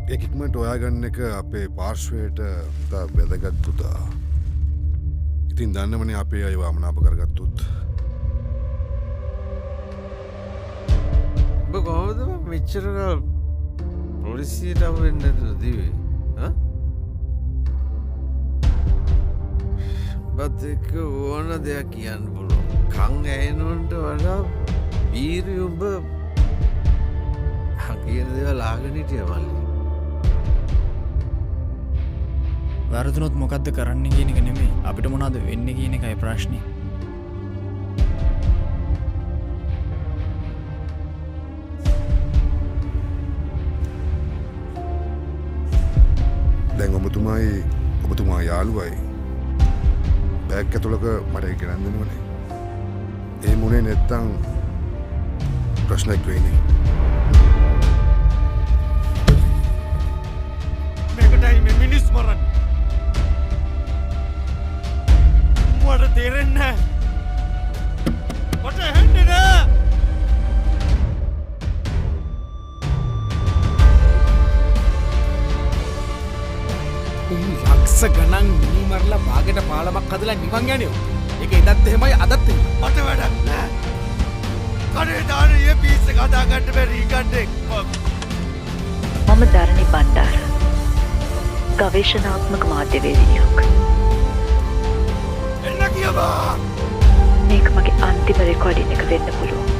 ඒක ඉක්මනට හොයාගන්න එක අපේ පාර්ශ්වයට තා වැදගත් පුතා. ඉතින් දන්නවනේ අපේ අයව අමනාප කරගත්තොත්. ඔබ කොහොමද මෙච්චර කල් පොලිසියට අහු වෙන්නේ නැතුව දිවේ? බත් එක්ක ඕන දෙයක් කියන්න පුළුවන්. කන් ඇහෙනොන්ට වඩා වීරි ඔබ කියන දේවල් අහගෙන හිටියා මල්ලි. වැරදුනොත් මොකද්ද කරන්න කියන එක නෙමෙයි අපිට මොනවද වෙන්නේ කියන එකයි ප්‍රශ්නේ. දැන් ඔබතුමා යාළුවයි බෑග් ඇතුළක මට ඒක ගෙනන් දෙනවනේ. ඒ මුනේ නැත්තම් ප්‍රශ්නයක් වෙන්නේ. මේකටයි මේ මිනිස් මරන්නේ. මට තේරෙන්නේ නැහැ. මට ඇහෙන්නේ නැහැ. යක්ෂ ගණන් මිනි මරලා බාගෙට පාලමක් හදලා නිවන් යන්නේ. ඒක එදත් එහෙමයි අදත් එහෙමයි. මට වැඩක් නැහැ. කඩේ දාන ඊයේ පීස් එක හදාගන්න බැරි ගන්නේ. මම ධරණි බණ්ඩාර. ගවේෂණාත්මක මාධ්‍යවේදිනියක්. එන්න කියවා. මේක මගේ අන්තිම රෙකෝඩින් එක වෙන්න පුළුවන්.